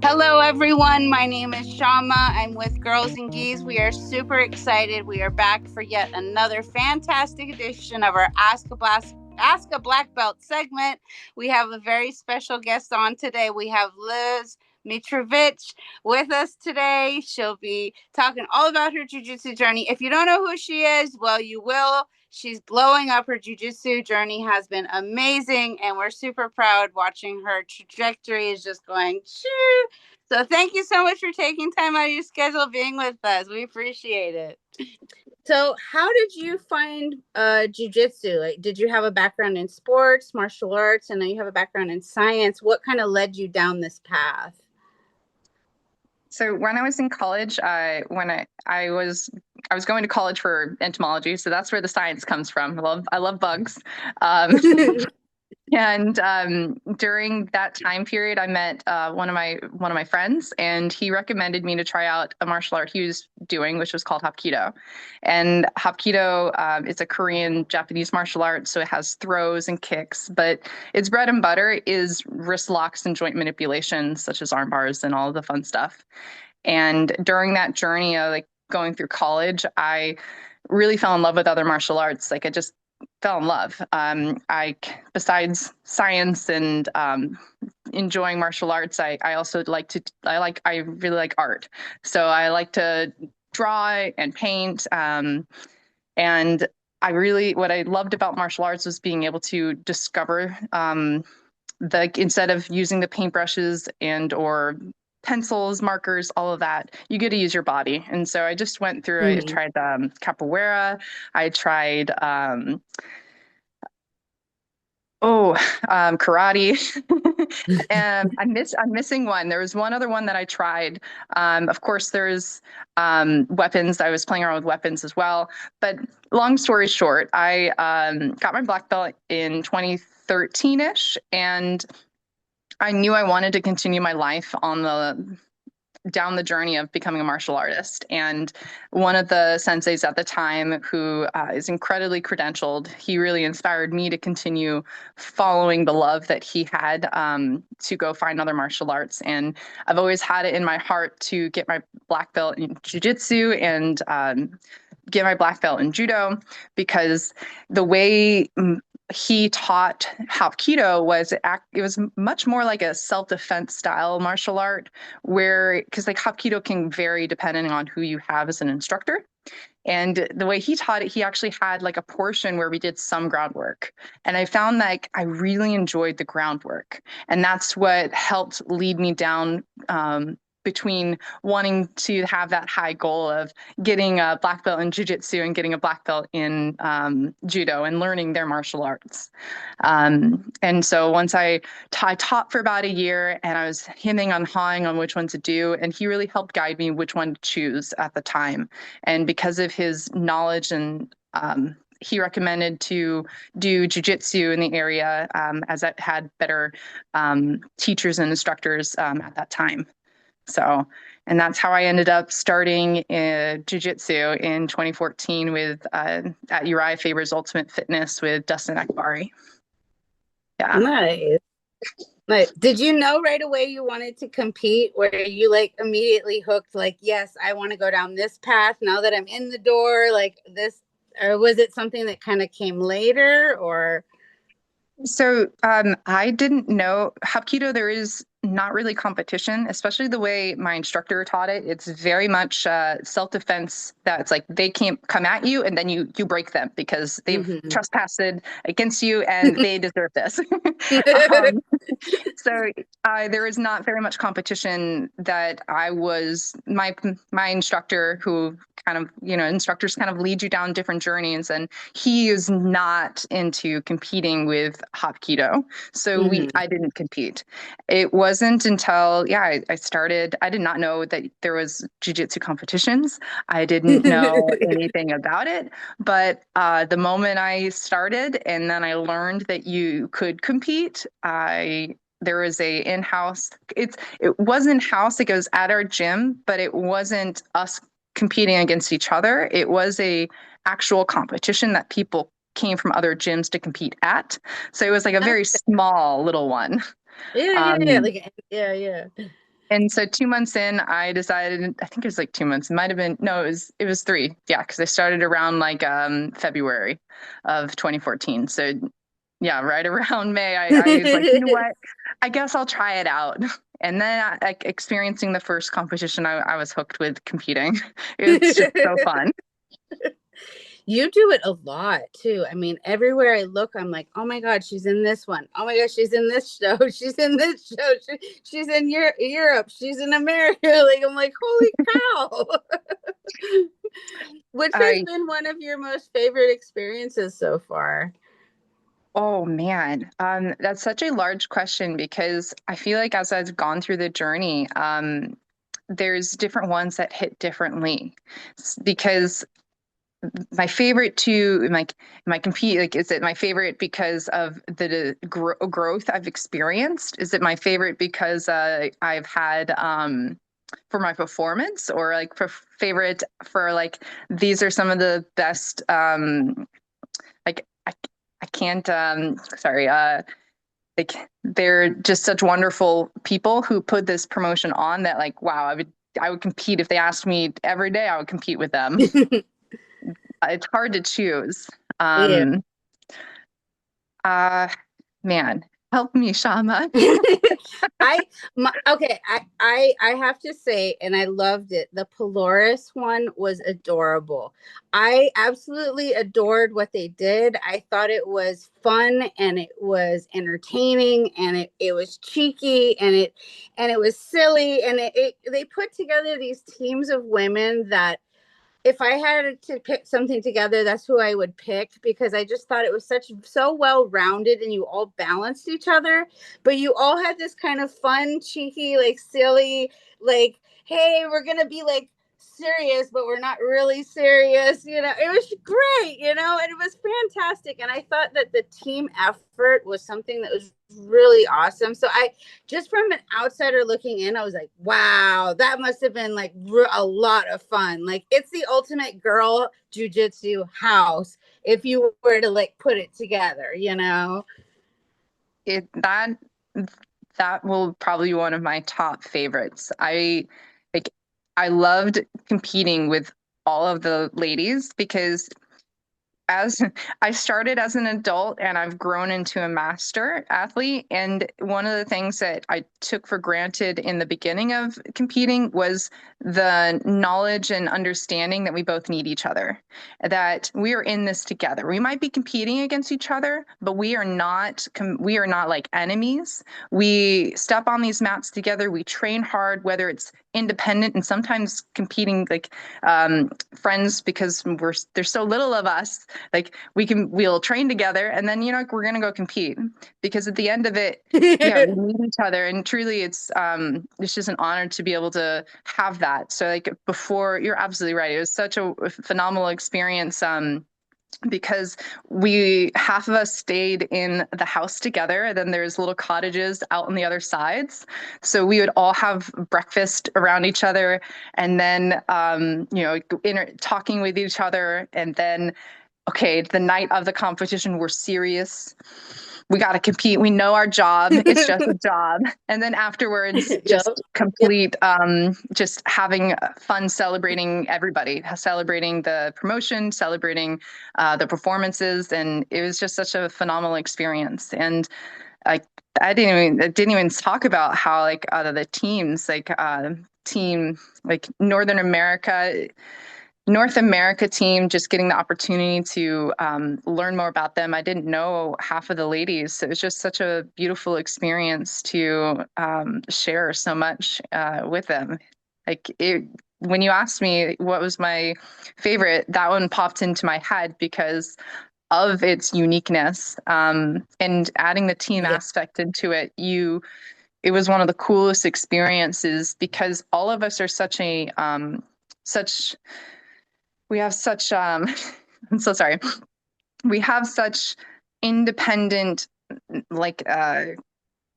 Hello, everyone. My name is Shama. I'm with Girls and Geese. We are super excited. We are back for yet another fantastic edition of our Ask a Black Belt segment. We have a very special guest on today. We have Lyzz Mitrovic with us today. She'll be talking all about her jiu-jitsu journey. If you don't know who she is, well, you will. She's blowing up. Her jiu-jitsu journey has been amazing, and we're super proud watching her trajectory is just going shoo. So thank you so much for taking time out of your schedule being with us. We appreciate it. So how did you find jiu-jitsu? Like, did you have a background in sports, martial arts, and then you have a background in science? What kind of led you down this path? So when I was in college, I was going to college for entomology, so that's where the science comes from. I love bugs, and during that time period, I met one of my friends, and he recommended me to try out a martial art he was doing, which was called Hapkido. And Hapkido is a Korean Japanese martial art, so it has throws and kicks, but its bread and butter is wrist locks and joint manipulations, such as arm bars and all of the fun stuff. And during that journey of going through college, I really fell in love with other martial arts. I just fell in love. Besides science and enjoying martial arts, I really like art. So I like to draw and paint. And what I loved about martial arts was being able to discover instead of using the paintbrushes or pencils, markers, all of that, you get to use your body. And so I just went through, I tried capoeira, I tried karate, and I'm missing one. There was one other one that I tried. Of course, there's weapons. I was playing around with weapons as well. But long story short, I got my black belt in 2013-ish, and I knew I wanted to continue my life down the journey of becoming a martial artist. And one of the senseis at the time, who is incredibly credentialed, he really inspired me to continue following the love that he had to go find other martial arts. And I've always had it in my heart to get my black belt in jiu-jitsu and get my black belt in judo, because the way he taught Hapkido it was much more like a self-defense style martial art, because Hapkido can vary depending on who you have as an instructor. And the way he taught it, he actually had a portion where we did some groundwork. And I found that I really enjoyed the groundwork. And that's what helped lead me down between wanting to have that high goal of getting a black belt in jiu-jitsu and getting a black belt in judo and learning their martial arts. And so once I taught for about a year, and I was hemming and hawing on which one to do, and he really helped guide me which one to choose at the time. And because of his knowledge, and he recommended to do jiu-jitsu in the area, as I had better teachers and instructors at that time. So, and that's how I ended up starting jiu-jitsu in 2014 at Uriah Faber's Ultimate Fitness with Dustin Akbari. Yeah. Nice. Did you know right away you wanted to compete? Were you immediately hooked? Yes, I want to go down this path now that I'm in the door, this, or was it something that kind of came later, or? So I didn't know Hapkido. There is not really competition, especially the way my instructor taught it. It's very much self-defense. That's they can't come at you and then you break them because they've trespassed against you and they deserve this. So there is not very much competition. That I was my instructor, who kind of, instructors kind of lead you down different journeys, and he is not into competing with Hapkido. So I didn't compete. It wasn't until I started. I did not know that there was jiu-jitsu competitions. I didn't know anything about it. But the moment I started, and then I learned that you could compete, there was a in-house. It was in-house. It was at our gym, but it wasn't us competing against each other. It was a actual competition that people came from other gyms to compete at. So it was a very small little one. Yeah. And so 2 months in, I decided, I think it was like 2 months. It might have been, no, it was three. Yeah. Cause I started around like February of 2014. So yeah, right around May, I was like, you know what? I guess I'll try it out. And then like experiencing the first competition, I was hooked with competing. It's just so fun. You do it a lot too. I mean, everywhere I look, I'm like, oh my God, she's in this one. Oh my gosh, she's in this show. She's in this show. She's in Europe. She's in America. Like, I'm like, holy cow. Which has been one of your most favorite experiences so far? Oh man, that's such a large question because I feel like as I've gone through the journey, there's different ones that hit differently. Because my favorite too, like my compete, like is it my favorite because of the growth I've experienced? Is it my favorite because I've had for my performance, or like for favorite for like these are some of the best like I can't sorry like they're just such wonderful people who put this promotion on that like wow, I would compete if they asked me every day. I would compete with them. It's hard to choose. Yeah. Man, help me, Shama. I have to say, and I loved it. The Polaris one was adorable. I absolutely adored what they did. I thought it was fun and it was entertaining and it was cheeky and it was silly and they put together these teams of women that if I had to pick something together, that's who I would pick because I just thought it was so well rounded and you all balanced each other, but you all had this kind of fun, cheeky, like silly, like, hey, we're gonna be like serious, but we're not really serious. It was great, and it was fantastic. And I thought that the team effort was something that was really awesome. So I just from an outsider looking in, I was like, wow, that must have been like a lot of fun. Like it's the ultimate girl jiu-jitsu house if you were to like put it together. That will probably be one of my top favorites. Like I loved competing with all of the ladies because as I started as an adult and I've grown into a master athlete. And one of the things that I took for granted in the beginning of competing was the knowledge and understanding that we both need each other, that we are in this together. We might be competing against each other, but we are not like enemies. We step on these mats together. We train hard, whether it's independent and sometimes competing like friends because there's so little of us, like we'll train together and then we're gonna go compete because at the end of it yeah, we need each other and truly it's just an honor to be able to have that. So like before, you're absolutely right, it was such a phenomenal experience because half of us stayed in the house together, and then there's little cottages out on the other sides. So we would all have breakfast around each other, and then talking with each other, and then okay, the night of the competition, we're serious. We got to compete. We know our job. It's just a job. And then afterwards, just complete, just having fun, celebrating everybody, celebrating the promotion, celebrating the performances. And it was just such a phenomenal experience. And I didn't even talk about how like out of the teams, like team, like North America team, just getting the opportunity to learn more about them. I didn't know half of the ladies. So it was just such a beautiful experience to share so much with them. When you asked me what was my favorite, that one popped into my head because of its uniqueness and adding the team aspect into it. It was one of the coolest experiences because all of us are we have such I'm so sorry. We have such independent like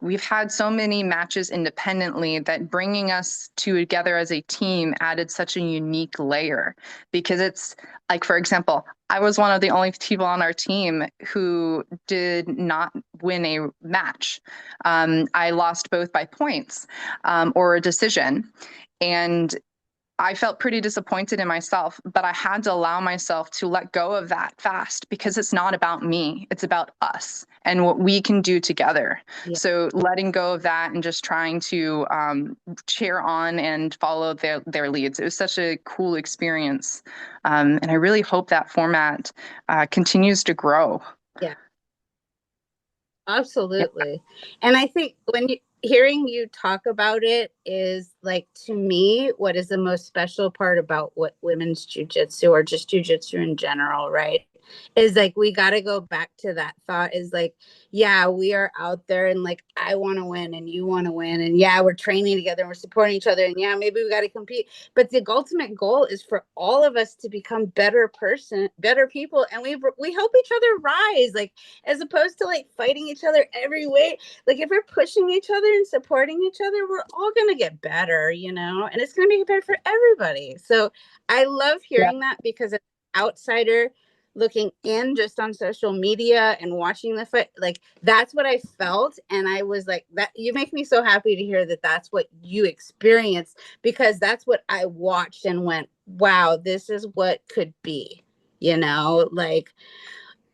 we've had so many matches independently that bringing us together as a team added such a unique layer, because it's like, for example, I was one of the only people on our team who did not win a match. I lost both by points or a decision. And I felt pretty disappointed in myself, but I had to allow myself to let go of that fast, because it's not about me. It's about us and what we can do together. Yeah. So letting go of that and just trying to cheer on and follow their leads. It was such a cool experience. And I really hope that format continues to grow. Yeah. Absolutely. And I think hearing you talk about it is, like, to me, what is the most special part about what women's jiu-jitsu, or just jiu-jitsu in general, right? Is like, we got to go back to that thought, is like, yeah, we are out there, and like, I want to win and you want to win. And yeah, we're training together and we're supporting each other. And yeah, maybe we got to compete. But the ultimate goal is for all of us to become better people. And we help each other rise, like, as opposed to like fighting each other every way. Like, if we're pushing each other and supporting each other, we're all going to get better, and it's going to make it better for everybody. So I love hearing that, because as an outsider looking in just on social media and watching the fight, like, that's what I felt. And I was like, that you make me so happy to hear that that's what you experienced, because that's what I watched and went, wow, this is what could be, like,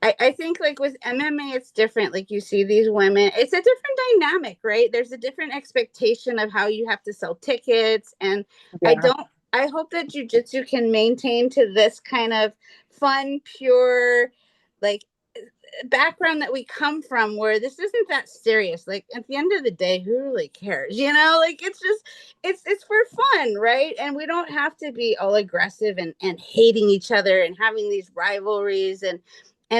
I think, like, with MMA, it's different. Like, you see these women, it's a different dynamic, right? There's a different expectation of how you have to sell tickets. And I hope that jiu-jitsu can maintain to this kind of fun, pure, like, background that we come from, where this isn't that serious. Like, at the end of the day, who really cares? Like, it's just, it's for fun, right? And we don't have to be all aggressive and hating each other and having these rivalries, and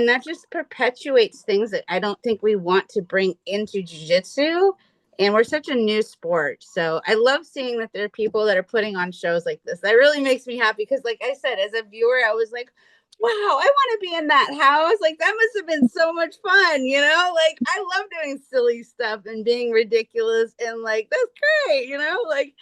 that just perpetuates things that I don't think we want to bring into jiu-jitsu. And we're such a new sport. So I love seeing that there are people that are putting on shows like this. That really makes me happy, because, like I said, as a viewer, I was like, wow, I want to be in that house. Like, that must have been so much fun, Like, I love doing silly stuff and being ridiculous, and like, that's great, like,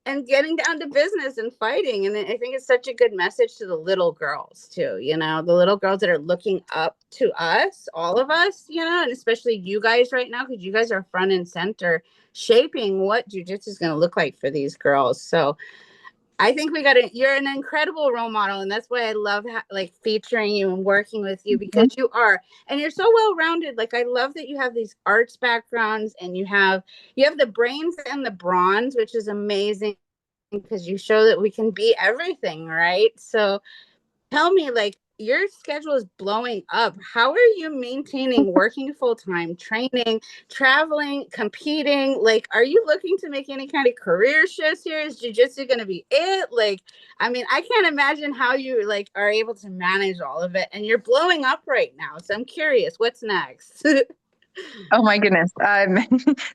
and getting down to business and fighting. And I think it's such a good message to the little girls too, the little girls that are looking up to us, all of us, and especially you guys right now, because you guys are front and center shaping what jiu-jitsu is going to look like for these girls. So I think you're an incredible role model. And that's why I love like featuring you and working with you, because you are, and you're so well-rounded. Like, I love that you have these arts backgrounds, and you have the brains and the bronze, which is amazing, because you show that we can be everything, right? So tell me, like, your schedule is blowing up. How are you maintaining working full-time, training, traveling, competing? Like, are you looking to make any kind of career shifts here? Is jiu-jitsu going to be it? Like, I mean, I can't imagine how you, like, are able to manage all of it. And you're blowing up right now. So I'm curious, what's next? Oh my goodness.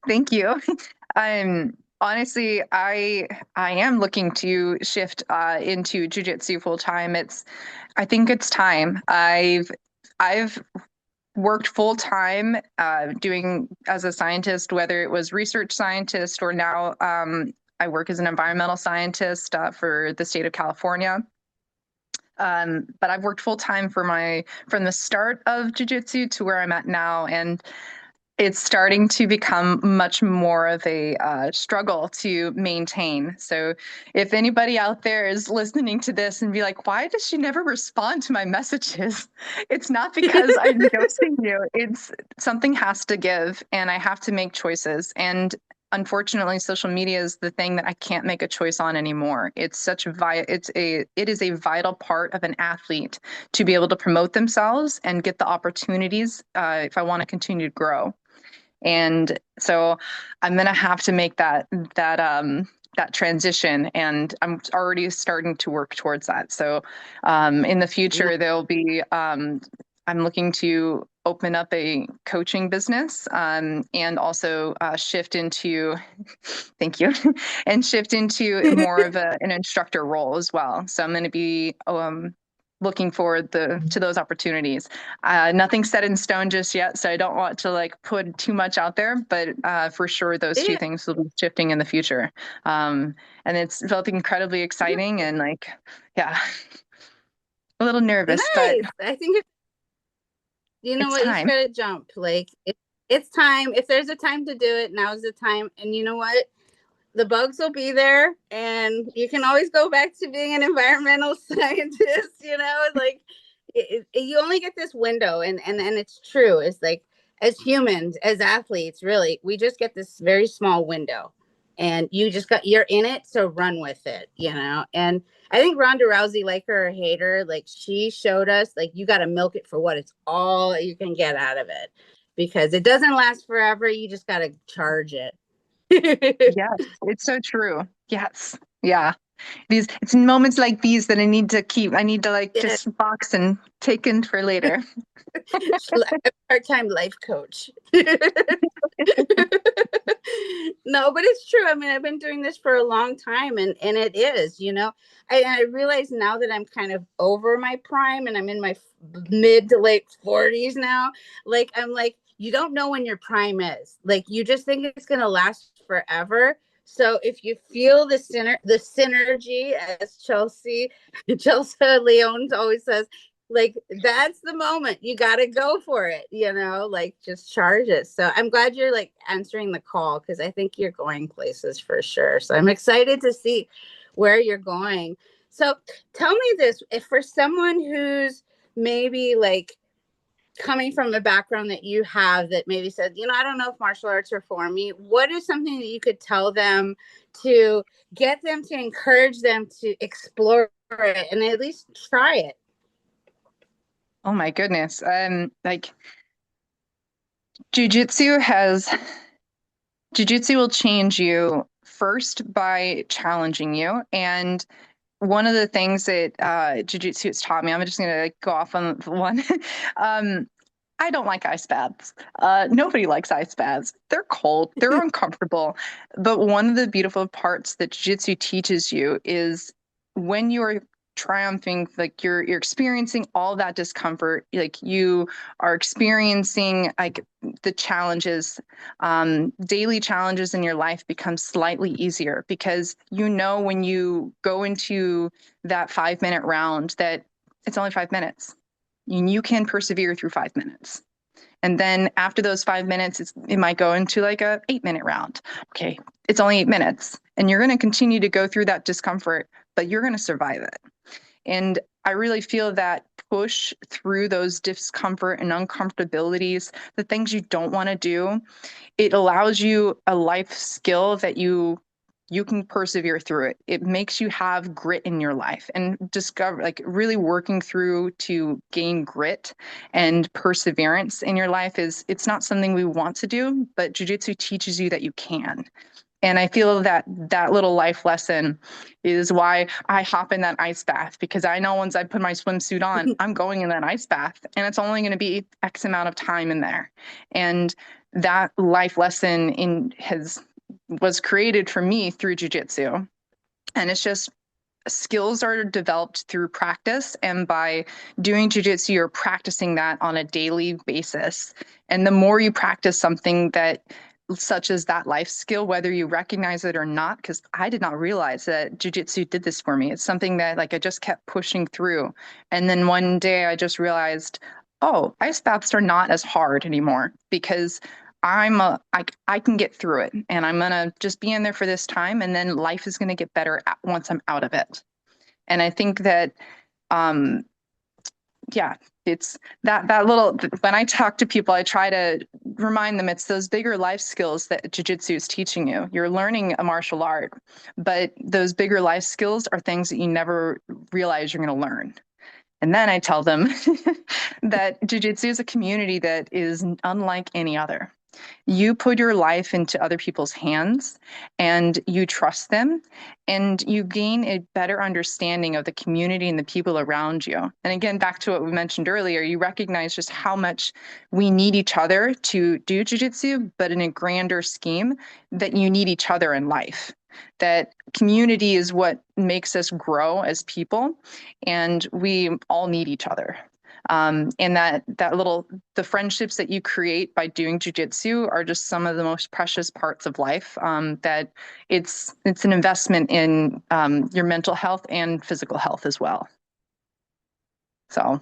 Thank you. Honestly, I am looking to shift into jiu-jitsu full time. I think it's time. I've worked full time doing as a scientist, whether it was research scientist or now I work as an environmental scientist for the state of California. But I've worked full time from the start of jiu-jitsu to where I'm at now, and it's starting to become much more of a struggle to maintain. So if anybody out there is listening to this and be like, why does she never respond to my messages? It's not because I'm ghosting you. It's something has to give, and I have to make choices. And unfortunately, social media is the thing that I can't make a choice on anymore. It is a vital part of an athlete to be able to promote themselves and get the opportunities if I want to continue to grow. And so I'm going to have to make that transition, and I'm already starting to work towards that. So in the future, there'll be, I'm looking to open up a coaching business and also shift into, thank you, and shift into more of an instructor role as well. So I'm going to be looking forward to those opportunities. Nothing's set in stone just yet, so I don't want to like put too much out there, but for sure those two things will be shifting in the future. And it's felt incredibly exciting and like, yeah, a little nervous, nice. but I think you know what, time. you just gotta jump. Like it's time. If there's a time to do it, now's the time. And you know what? The bugs will be there, and you can always go back to being an environmental scientist. You know, like you only get this window, and it's true. It's like as humans, as athletes, really, we just get this very small window, and you're in it, so run with it. You know, and I think Ronda Rousey, like her or hate her, like she showed us, like you got to milk it for what it's all you can get out of it, because it doesn't last forever. You just got to charge it. Yes, it's so true. Yes. Yeah. It's moments like these that I need to like just box and take in for later. Part-time life coach. No, but it's true. I mean, I've been doing this for a long time, and it is, you know, I realize now that I'm kind of over my prime and I'm in my mid to late 40s now. Like, I'm like, you don't know when your prime is. Like, you just think it's going to last forever. So if you feel the synergy, as Chelsea Leon always says, like that's the moment you got to go for it, you know, like just charge it. So I'm glad you're like answering the call, because I think you're going places for sure. So I'm excited to see where you're going. So tell me this, if for someone who's maybe like coming from a background that you have, that maybe said, you know, I don't know if martial arts are for me, what is something that you could tell them to get them to encourage them to explore it and at least try it? Oh my goodness. Like Jiu-Jitsu will change you first by challenging you. And one of the things that Jiu-Jitsu has taught me, I'm just going to go off on one. I don't like ice baths. Nobody likes ice baths. They're cold, they're uncomfortable. But one of the beautiful parts that Jiu-Jitsu teaches you is when you're triumphing, like you're experiencing all that discomfort, like you are experiencing like the challenges, daily challenges in your life become slightly easier, because you know when you go into that 5-minute round that it's only 5 minutes and you can persevere through 5 minutes. And then after those 5 minutes, it might go into like a 8-minute round. Okay, it's only 8 minutes and you're going to continue to go through that discomfort, but you're going to survive it. And I really feel that push through those discomfort and uncomfortabilities, the things you don't want to do, it allows you a life skill that you can persevere through it. It makes you have grit in your life, and discover, like really working through to gain grit and perseverance in your life it's not something we want to do, but Jiu-Jitsu teaches you that you can. And I feel that that little life lesson is why I hop in that ice bath, because I know once I put my swimsuit on, I'm going in that ice bath and it's only going to be X amount of time in there. And that life lesson was created for me through Jiu-Jitsu. And it's just skills are developed through practice. And by doing Jiu-Jitsu, you're practicing that on a daily basis. And the more you practice something that such as that life skill, whether you recognize it or not, because I did not realize that Jiu-Jitsu did this for me. It's something that like I just kept pushing through. And then one day I just realized, oh, ice baths are not as hard anymore, because I can get through it, and I'm gonna just be in there for this time, and then life is gonna get better once I'm out of it. And I think that yeah, it's that little, when I talk to people, I try to remind them it's those bigger life skills that Jiu-Jitsu is teaching you. You're learning a martial art, but those bigger life skills are things that you never realize you're going to learn. And then I tell them that Jiu-Jitsu is a community that is unlike any other. You put your life into other people's hands and you trust them, and you gain a better understanding of the community and the people around you. And again, back to what we mentioned earlier, you recognize just how much we need each other to do Jiu-Jitsu, but in a grander scheme, that you need each other in life. that community is what makes us grow as people, and we all need each other. And the friendships that you create by doing jujitsu are just some of the most precious parts of life. That it's an investment in your mental health and physical health as well. So,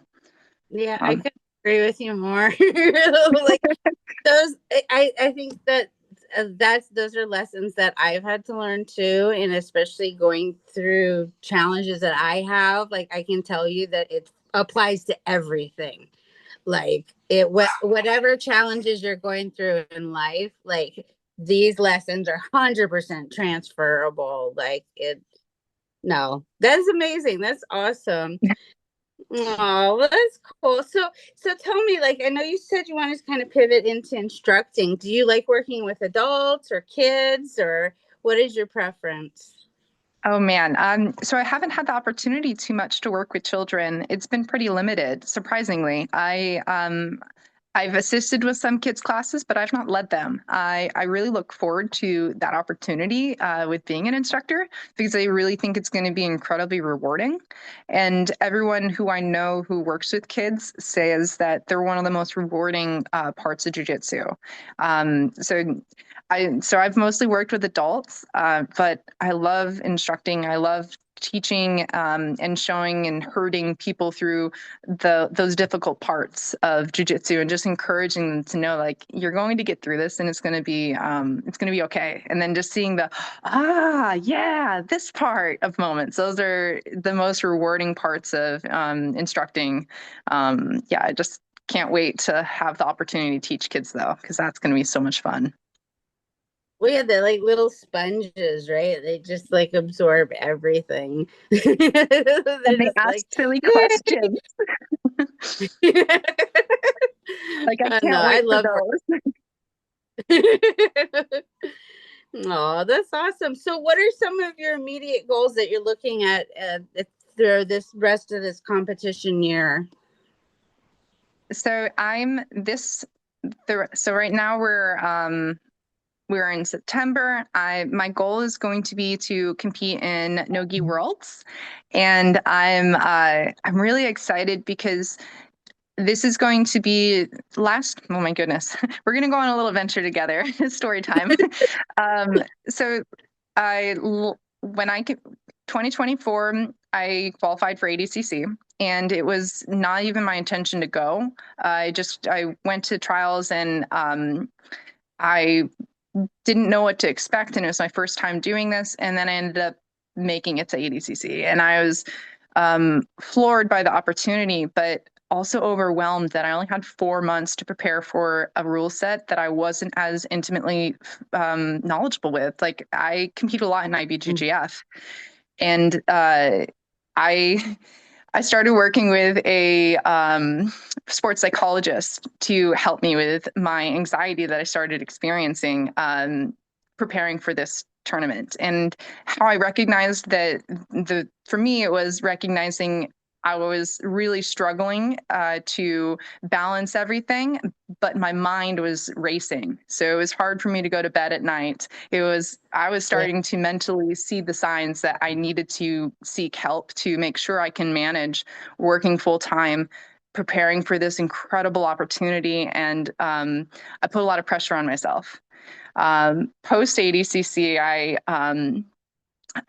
yeah, I could agree with you more. Like those, I think that those are lessons that I've had to learn too, and especially going through challenges that I have. Like I can tell you that it applies to everything. Like whatever challenges you're going through in life, like these lessons are 100% transferable. Like it. No, that's amazing. That's awesome. Oh, well, that's cool. So tell me, like, I know you said you wanted to kind of pivot into instructing. Do you like working with adults or kids, or what is your preference? oh man, so I haven't had the opportunity too much to work with children. It's been pretty limited, surprisingly. I've assisted with some kids' classes, but I've not led them. I really look forward to that opportunity with being an instructor, because I really think it's going to be incredibly rewarding. And everyone who I know who works with kids says that they're one of the most rewarding parts of jiu-jitsu. So I've mostly worked with adults, but I love instructing. I love teaching and showing and herding people through those difficult parts of jiu-jitsu, and just encouraging them to know, like, you're going to get through this, and it's going to be okay. And then just seeing yeah, this part of moments, those are the most rewarding parts of instructing. Yeah, I just can't wait to have the opportunity to teach kids, though, because that's going to be so much fun. Well, yeah, they're like little sponges, right? They just like absorb everything. And they Just ask like, silly questions. Like, I I know, can't I wait for love those. Oh, that's awesome. So what are some of your immediate goals that you're looking at through this rest of this competition year? So right now we're in September. My goal is going to be to compete in NoGi Worlds, and I'm really excited because this is going to be oh my goodness, we're going to go on a little adventure together. Story time. So when 2024, I qualified for ADCC, and it was not even my intention to go. I went to trials, and I didn't know what to expect, and it was my first time doing this. And then I ended up making it to ADCC, and I was floored by the opportunity, but also overwhelmed that I only had 4 months to prepare for a rule set that I wasn't as intimately knowledgeable with. Like, I compete a lot in IBJJF, and I started working with a sports psychologist to help me with my anxiety that I started experiencing preparing for this tournament. And how I recognized that for me, it was recognizing I was really struggling to balance everything, but my mind was racing. So it was hard for me to go to bed at night. I was starting to mentally see the signs that I needed to seek help to make sure I can manage working full time, preparing for this incredible opportunity. And I put a lot of pressure on myself. Post ADCC,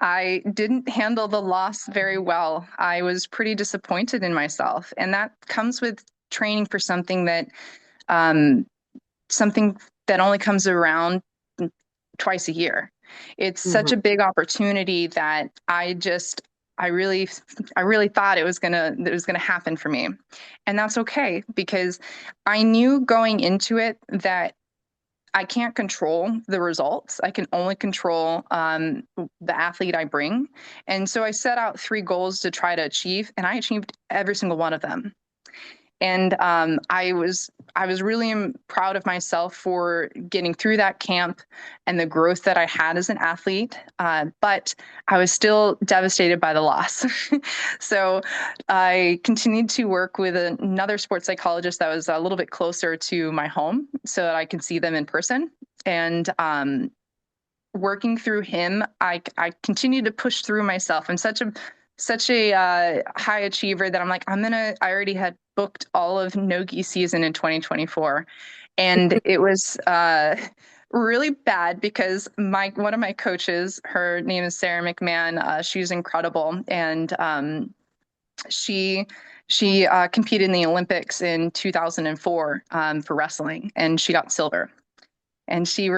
I didn't handle the loss very well. I was pretty disappointed in myself, and that comes with training for something that only comes around twice a year. It's such a big opportunity that I really thought it was gonna happen for me, and that's okay, because I knew going into it that I can't control the results. I can only control the athlete I bring. And so I set out 3 goals to try to achieve, and I achieved every single one of them. And I was really proud of myself for getting through that camp and the growth that I had as an athlete. But I was still devastated by the loss. So I continued to work with another sports psychologist that was a little bit closer to my home, so that I could see them in person. And working through him, I continue to push through myself. I'm such a high achiever that I'm like, I already had booked all of NoGi season in 2024. And it was really bad because one of my coaches, her name is Sarah McMahon. She's incredible. And she competed in the Olympics in 2004 for wrestling, and she got silver. And she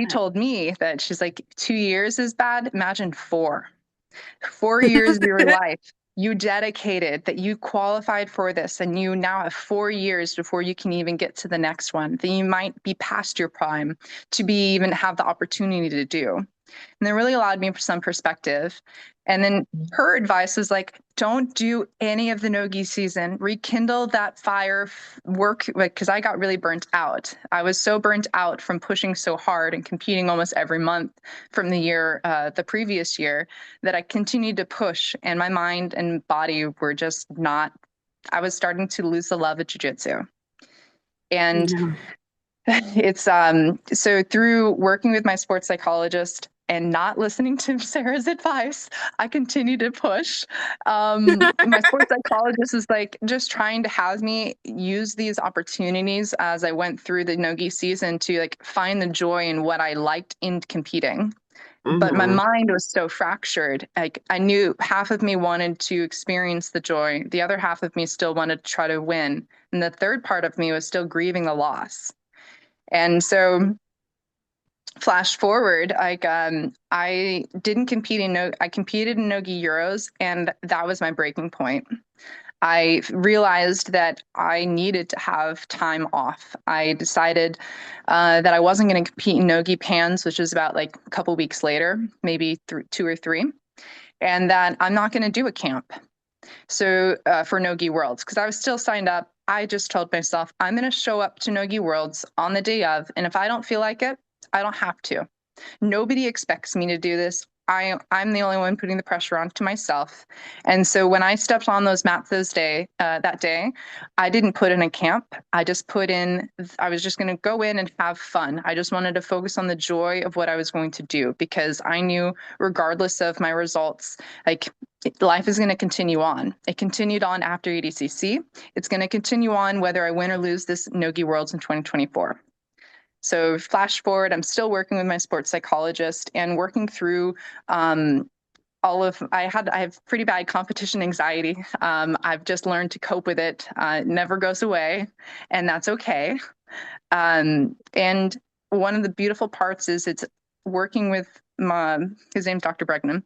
told me that she's like, 2 years is bad. Imagine 4 years of your life you dedicated, that you qualified for this, and you now have 4 years before you can even get to the next one, that you might be past your prime to be even have the opportunity to do. And that really allowed me some perspective. And then her advice was like, don't do any of the NoGi season, rekindle that fire, work, because I got really burnt out. I was so burnt out from pushing so hard and competing almost every month from the previous year, that I continued to push, and my mind and body were just not, I was starting to lose the love of jiu-jitsu. And it's so through working with my sports psychologist and not listening to Sarah's advice, I continue to push. My sports psychologist is like just trying to have me use these opportunities as I went through the NoGi season to like find the joy in what I liked in competing. But my mind was so fractured. Like I knew half of me wanted to experience the joy. The other half of me still wanted to try to win. And the third part of me was still grieving the loss. And so flash forward, like I didn't compete I competed in NoGi Euros, and that was my breaking point. I realized that I needed to have time off. I decided that I wasn't going to compete in NoGi Pans, which was about like a couple weeks later, maybe 2 or 3, and that I'm not going to do a camp. So for NoGi Worlds, because I was still signed up. I just told myself, I'm going to show up to NoGi Worlds on the day of, and if I don't feel like it, I don't have to. Nobody expects me to do this. I'm the only one putting the pressure on to myself. And so when I stepped on those mats that day, I didn't put in a camp. I just I was just going to go in and have fun. I just wanted to focus on the joy of what I was going to do, because I knew regardless of my results, like life is going to continue on. It continued on after ADCC. It's going to continue on whether I win or lose this NoGi Worlds in 2024. So flash forward, I'm still working with my sports psychologist and working through I have pretty bad competition anxiety. I've just learned to cope with it. It never goes away, and that's okay. And one of the beautiful parts is it's working with his name's Dr. Bregman.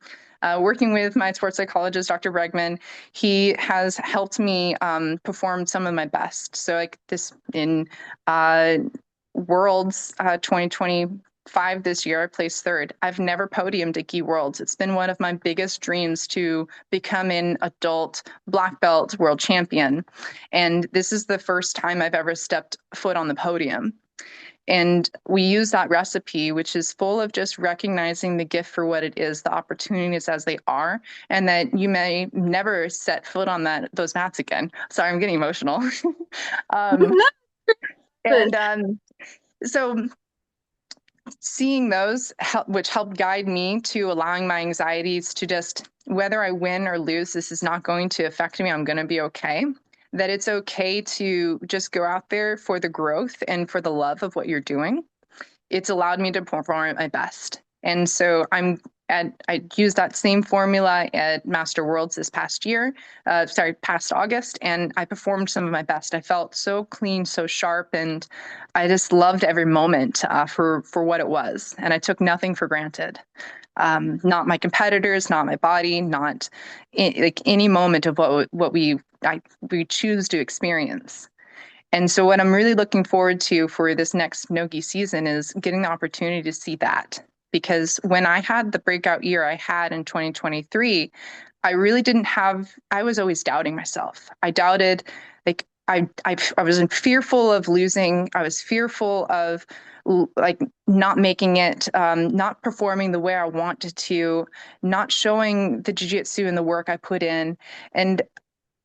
Working with my sports psychologist, Dr. Bregman, he has helped me perform some of my best. So like this in Worlds 2025 this year, I placed 3rd. I've never podiumed at NoGi Worlds. It's been one of my biggest dreams to become an adult black belt world champion. And this is the first time I've ever stepped foot on the podium. And we use that recipe, which is full of just recognizing the gift for what it is, the opportunities as they are, and that you may never set foot on those mats again. Sorry, I'm getting emotional. So seeing those, which helped guide me to allowing my anxieties to just, whether I win or lose, this is not going to affect me. I'm going to be okay. That it's okay to just go out there for the growth and for the love of what you're doing. It's allowed me to perform at my best. And so I used that same formula at Master Worlds this past August, and I performed some of my best. I felt so clean, so sharp, and I just loved every moment for what it was. And I took nothing for granted. Not my competitors, not my body, not like any moment of what we choose to experience. And so what I'm really looking forward to for this next NoGi season is getting the opportunity to see that. Because when I had the breakout year I had in 2023, I really didn't have, I was always doubting myself. I doubted, like, I was fearful of losing. I was fearful of like not making it, not performing the way I wanted to, not showing the jiu-jitsu and the work I put in. And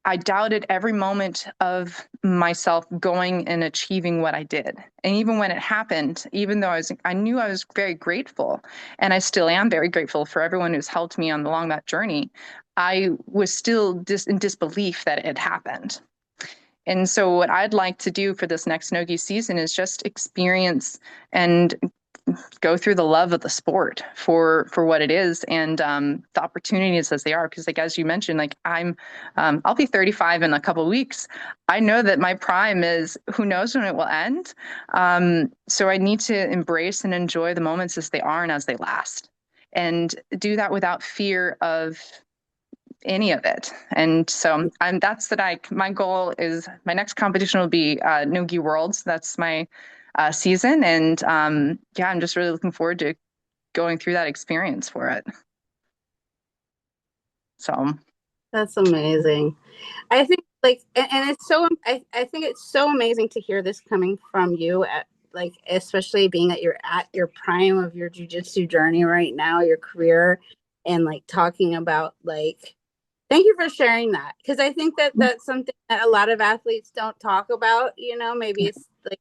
I doubted every moment of myself going and achieving what I did. And even when it happened, even though I knew I was very grateful, and I still am very grateful for everyone who's helped me along that journey, I was still in disbelief that it had happened. And so what I'd like to do for this next NoGi season is just experience and go through the love of the sport for what it is, and the opportunities as they are. Because like, as you mentioned, like I'll be 35 in a couple of weeks. I know that my prime is, who knows when it will end. So I need to embrace and enjoy the moments as they are and as they last, and do that without fear of any of it. And so my goal is, my next competition will be NoGi Worlds. That's my season. And yeah, I'm just really looking forward to going through that experience for it. So that's amazing. I think like, and it's so, I think it's so amazing to hear this coming from you, at like, especially being that you're at your prime of your jiu-jitsu journey right now, your career, and like talking about like, thank you for sharing that, because I think that that's something that a lot of athletes don't talk about, you know. Maybe it's like,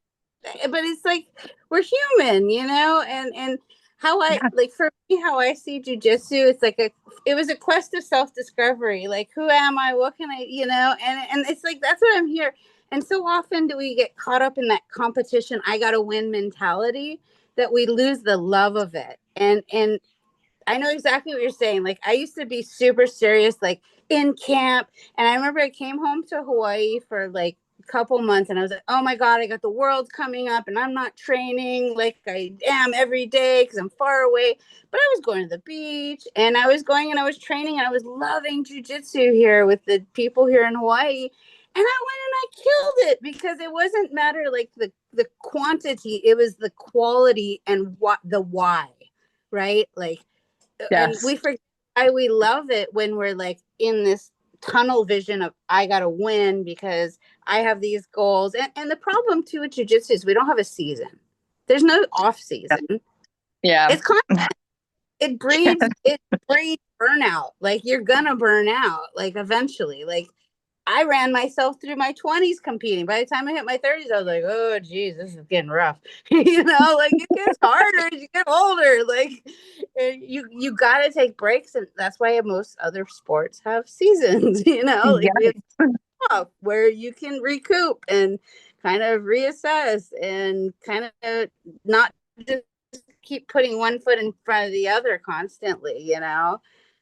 but it's like, we're human, you know. And how I like, for me, how I see jujitsu, it's like it was a quest of self-discovery. Like, who am I? What can I, you know? And it's like, that's what I'm here. And so often do we get caught up in that competition, I gotta win mentality, that we lose the love of it. And I know exactly what you're saying. Like, I used to be super serious, like in camp. And I remember I came home to Hawaii for like a couple months, and I was like, oh my God, I got the Worlds coming up and I'm not training like I am every day because I'm far away. But I was going to the beach, and I was going and I was training, and I was loving jujitsu here with the people here in Hawaii. And I went and I killed it, because it wasn't matter like the quantity, it was the quality and what the why, right? Like, and yes. we forget why we love it when we're like in this tunnel vision of, I gotta win because I have these goals. And the problem too with jiu-jitsu is we don't have a season. There's no off season. Yeah. It's constant. It breeds burnout. Like, you're gonna burn out, like, eventually. Like, I ran myself through my 20s competing. By the time I hit my 30s, I was like, oh, geez, this is getting rough. You know, like, it gets harder as you get older. Like, you got to take breaks. And that's why most other sports have seasons, you know, like, Yes. off where you can recoup and kind of reassess and kind of not just keep putting one foot in front of the other constantly, you know?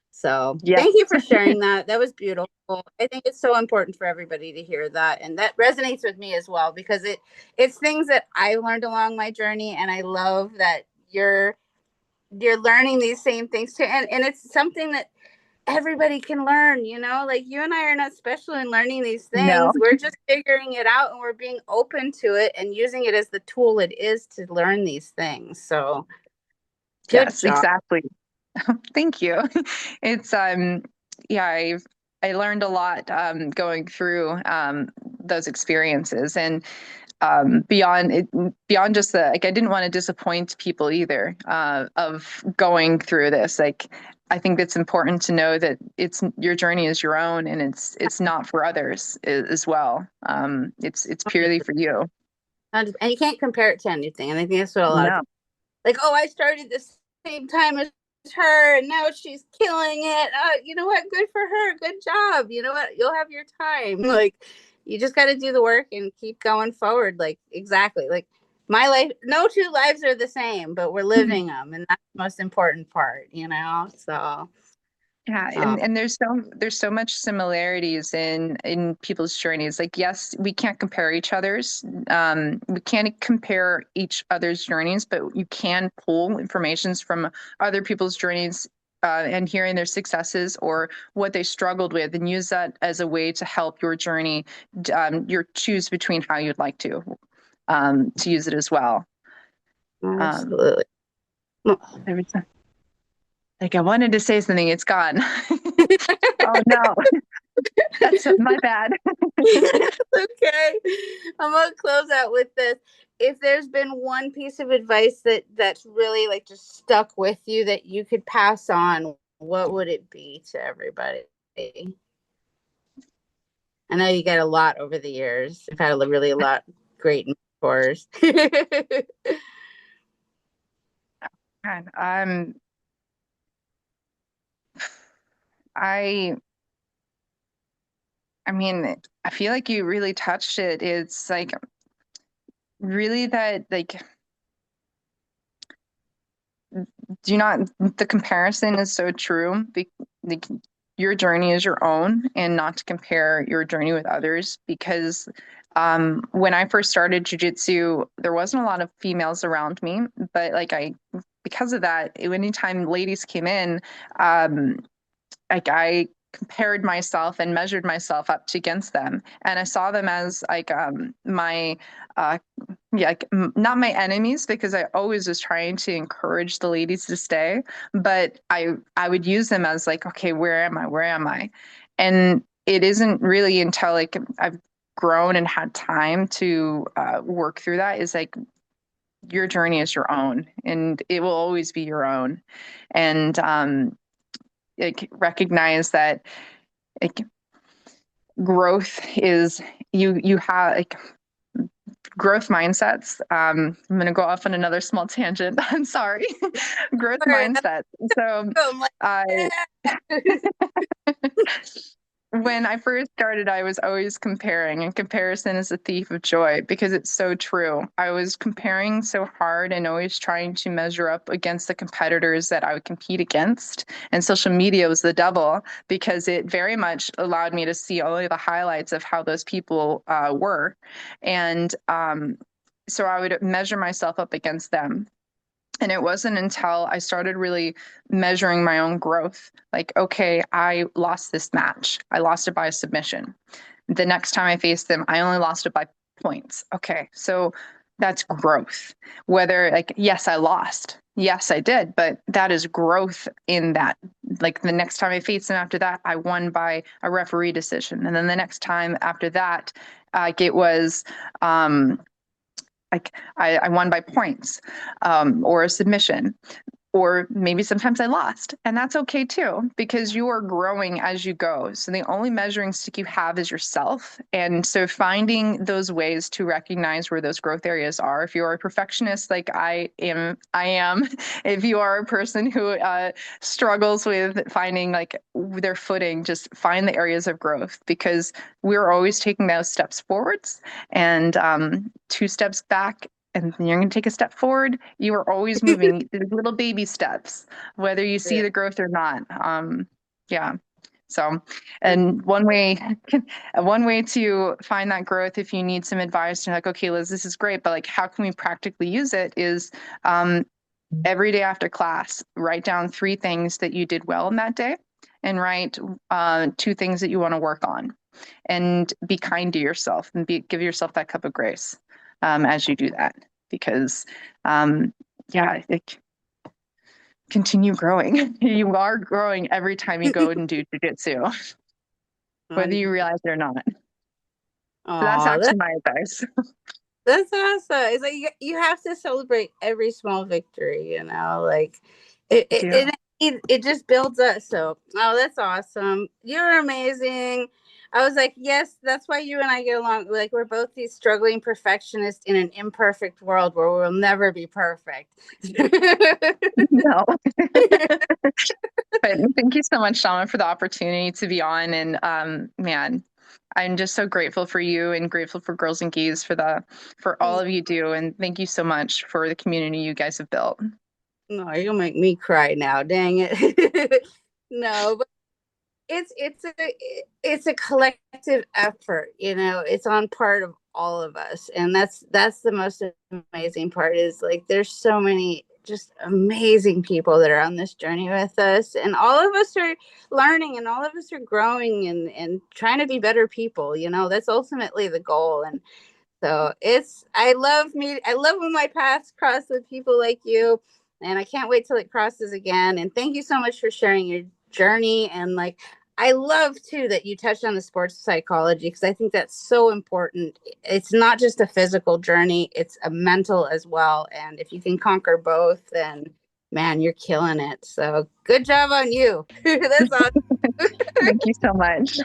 So Yes. thank you for sharing that. That was beautiful. I think it's so important for everybody to hear that. And that resonates with me as well, because it's things that I learned along my journey. And I love that you're learning these same things too. And it's something that everybody can learn, you know, like, you and I are not special in learning these No. things. We're just figuring it out, and we're being open to it and using it as the tool it is to learn these things. So good Yes, job. exactly. Thank you. It's yeah, I learned a lot going through those experiences, and beyond just the, like, I didn't want to disappoint people either of going through this. Like, I think it's important to know that your journey is your own, and it's not for others as well. It's purely for you. And you can't compare it to anything. And I think that's what a lot of No. people like, oh, I started the same time as her and now she's killing it. You know what? Good for her. Good job. You know what? You'll have your time. Like, you just got to do the work and keep going forward. Like, exactly. Like, my life, no two lives are the same, but we're living them. And that's the most important part, you know? So, Yeah, um, and there's so much similarities in people's journeys. Like, yes, we can't compare each other's. We can't compare each other's journeys, but you can pull informations from other people's journeys and hearing their successes or what they struggled with, and use that as a way to help your journey. Your choose between how you'd like to use it as well. absolutely. There was like, I wanted to say something, it's gone. Oh no. That's my bad. Okay. I'm gonna close out with this. If there's been one piece of advice that's really like just stuck with you that you could pass on, what would it be to everybody? I know you get a lot over the years. You've had really a lot great mentors. God, I I mean, I feel like you really touched it. It's like really that like do not the comparison is so true. Like your journey is your own and not to compare your journey with others because when I first started jujitsu, there wasn't a lot of females around me, but because of that, anytime ladies came in, um, like I compared myself and measured myself up to against them, and I saw them as like my yeah, like, not my enemies because I always was trying to encourage the ladies to stay, but I would use them as like, okay, where am I? Where am I? And it isn't really until like I've grown and had time to work through that is like your journey is your own and it will always be your own. And like recognize that like growth is you have like growth mindsets. I'm going to go off on another small tangent. I'm sorry. Growth mindsets. So I when I first started, I was always comparing, and comparison is a thief of joy because it's so true. I was comparing so hard and always trying to measure up against the competitors that I would compete against. And social media was the devil because it very much allowed me to see only the highlights of how those people were. And so I would measure myself up against them. And it wasn't until I started really measuring my own growth, like, okay, I lost this match. I lost it by a submission. The next time I faced them, I only lost it by points. Okay, so that's growth. Whether, like, yes, I lost. Yes, I did, but that is growth in that. Like the next time I faced them after that, I won by a referee decision. And then the next time after that, it was like I won by points or a submission. Or maybe sometimes I lost, and that's okay too, because you are growing as you go. So the only measuring stick you have is yourself. And so finding those ways to recognize where those growth areas are. If you're a perfectionist like I am, if you are a person who struggles with finding like their footing, just find the areas of growth because we're always taking those steps forwards and 2 steps back and you're going to take a step forward. You are always moving little baby steps, whether you see the growth or not. Yeah. So, and one way to find that growth, if you need some advice, you're like, okay, Lyzz, this is great, but like, how can we practically use it? Is every day after class, write down 3 things that you did well in that day, and write 2 things that you want to work on, and be kind to yourself and give yourself that cup of grace as you do that, because yeah, continue growing. You are growing every time you go and do jiu-jitsu, whether you realize it or not. So that's actually my advice. That's awesome. It's like you have to celebrate every small victory, you know, like it just builds us. So, oh, that's awesome. You're amazing. I was like, yes, that's why you and I get along. Like, we're both these struggling perfectionists in an imperfect world where we'll never be perfect. No. But thank you so much, Shama, for the opportunity to be on. And man, I'm just so grateful for you and grateful for Girls and Geese for all of you do. And thank you so much for the community you guys have built. No, you're gonna make me cry now. Dang it. No, but it's a collective effort, you know. It's on part of all of us, and that's the most amazing part. Is like there's so many just amazing people that are on this journey with us, and all of us are learning, and all of us are growing, and trying to be better people, you know. That's ultimately the goal. And so I love when my paths cross with people like you, and I can't wait till it crosses again. And thank you so much for sharing your journey. And like, I love too that you touched on the sports psychology, because I think that's so important. It's not just a physical journey, it's a mental as well. And if you can conquer both, then man, you're killing it. So good job on you. That's awesome. Thank you so much.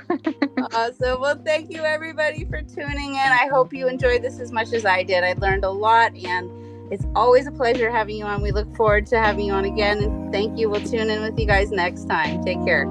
Awesome. Well, thank you everybody for tuning in. I hope you enjoyed this as much as I did. I learned a lot, and it's always a pleasure having you on. We look forward to having you on again. And thank you. We'll tune in with you guys next time. Take care.